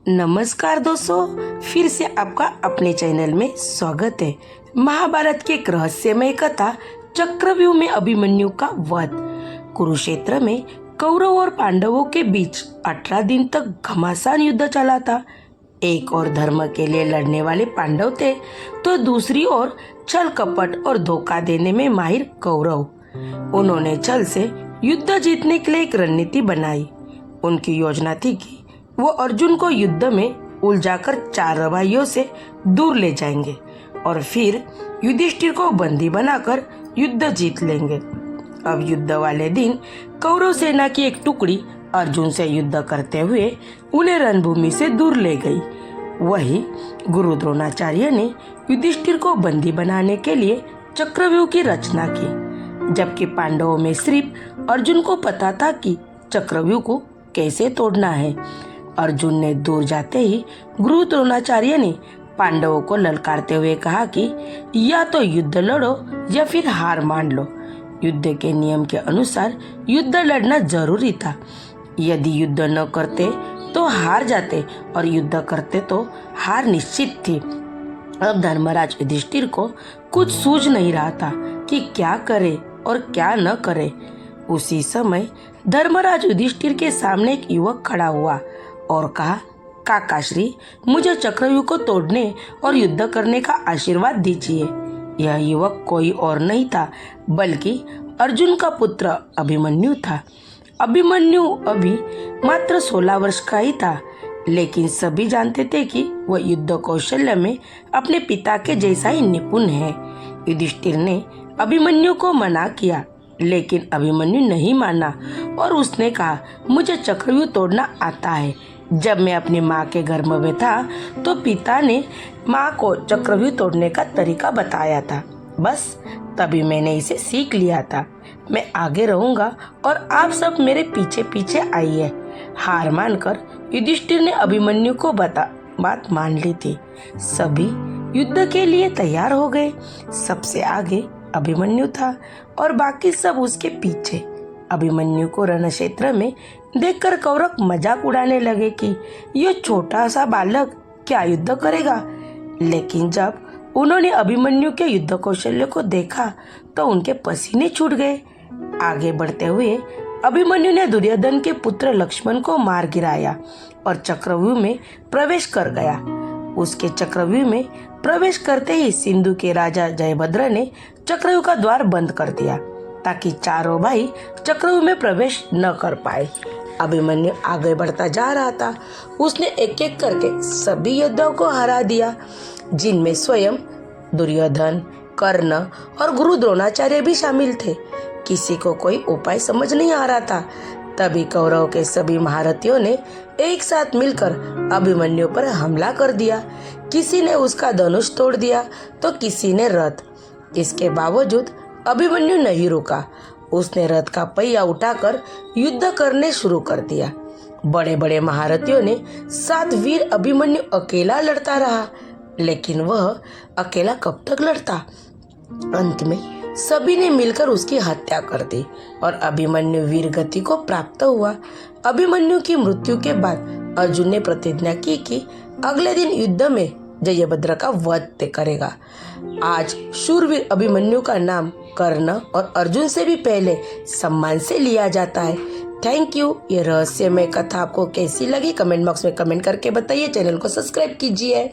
नमस्कार दोस्तों, फिर से आपका अपने चैनल में स्वागत है। महाभारत की एक रहस्यमय कथा चक्रव्यूह में अभिमन्यु का वध। कुरुक्षेत्र में कौरव और पांडवों के बीच 18 दिन तक घमासान युद्ध चला था। एक और धर्म के लिए लड़ने वाले पांडव थे तो दूसरी ओर छल कपट और धोखा देने में माहिर कौरव। उन्होंने छल से युद्ध जीतने के लिए एक रणनीति बनाई। उनकी योजना थी कि वो अर्जुन को युद्ध में उलझाकर 4 भाइयों से दूर ले जाएंगे और फिर युधिष्ठिर को बंदी बनाकर युद्ध जीत लेंगे। अब युद्ध वाले दिन कौरव सेना की एक टुकड़ी अर्जुन से युद्ध करते हुए उन्हें रणभूमि से दूर ले गई। वही गुरु द्रोणाचार्य ने युधिष्ठिर को बंदी बनाने के लिए चक्रव्यूह की रचना की, जबकि पांडवों में सिर्फ अर्जुन को पता था कि चक्रव्यूह को कैसे तोड़ना है। अर्जुन ने दूर जाते ही गुरु द्रोणाचार्य ने पांडवों को ललकारते हुए कहा कि या तो युद्ध लड़ो या फिर हार मान लो। युद्ध के नियम के अनुसार युद्ध लड़ना जरूरी था। यदि युद्ध न करते तो हार जाते और युद्ध करते तो हार निश्चित थी। अब धर्मराज युधिष्ठिर को कुछ सूझ नहीं रहा था कि क्या करे और क्या न करे। उसी समय धर्मराज युधिष्ठिर के सामने एक युवक खड़ा हुआ और कहा, काकाश्री, मुझे चक्रव्यूह को तोड़ने और युद्ध करने का आशीर्वाद दीजिए। यह युवक कोई और नहीं था बल्कि अर्जुन का पुत्र अभिमन्यु था। अभिमन्यु अभी मात्र 16 वर्ष का ही था, लेकिन सभी जानते थे कि वह युद्ध कौशल्य में अपने पिता के जैसा ही निपुण है। युधिष्ठिर ने अभिमन्यु को मना किया, लेकिन अभिमन्यु नहीं माना और उसने कहा, मुझे चक्रव्यूह तोड़ना आता है। जब मैं अपनी माँ के गर्भ में था तो पिता ने माँ को चक्रव्यूह तोड़ने का तरीका बताया था, बस तभी मैंने इसे सीख लिया था। मैं आगे रहूंगा और आप सब मेरे पीछे पीछे आइए। हार मानकर युधिष्ठिर ने अभिमन्यु को बात मान ली थी। सभी युद्ध के लिए तैयार हो गए। सबसे आगे अभिमन्यु था और बाकी सब उसके पीछे। अभिमन्यु को रण क्षेत्र में देखकर कौरव मजाक उड़ाने लगे कि यह छोटा सा बालक क्या युद्ध करेगा। लेकिन जब उन्होंने अभिमन्यु के युद्ध कौशल्य को देखा तो उनके पसीने छूट गए। आगे बढ़ते हुए अभिमन्यु ने दुर्योधन के पुत्र लक्ष्मण को मार गिराया और चक्रव्यूह में प्रवेश कर गया। उसके चक्रव्यूह में प्रवेश करते ही सिंधु के राजा जयभद्र ने चक्रव्यूह का द्वार बंद कर दिया ताकि चारों भाई चक्रव्यूह में प्रवेश न कर पाए। अभिमन्यु आगे बढ़ता जा रहा था। उसने एक एक करके सभी योद्धाओं को हरा दिया, जिनमें स्वयं दुर्योधन, कर्ण और गुरु द्रोणाचार्य भी शामिल थे। किसी को कोई उपाय समझ नहीं आ रहा था। तभी कौरव के सभी महारथियों ने एक साथ मिलकर अभिमन्यु पर हमला कर दिया। किसी ने उसका धनुष तोड़ दिया तो किसी ने रथ। इसके बावजूद अभिमन्यु नहीं रुका। उसने रथ का पहिया उठाकर युद्ध करने शुरू कर दिया। बड़े बड़े महारथियों ने साथ वीर अभिमन्यु अकेला लड़ता रहा, लेकिन वह अकेला कब तक लड़ता। अंत में सभी ने मिलकर उसकी हत्या कर दी और अभिमन्यु वीर गति को प्राप्त हुआ। अभिमन्यु की मृत्यु के बाद अर्जुन ने प्रतिज्ञा की कि अगले दिन युद्ध में जयभद्र का वध करेगा। आज शूरवीर अभिमन्यु का नाम कर्ण और अर्जुन से भी पहले सम्मान से लिया जाता है। Thank you. ये रहस्यमय कथा आपको कैसी लगी कमेंट बॉक्स में कमेंट करके बताइए। चैनल को सब्सक्राइब कीजिए।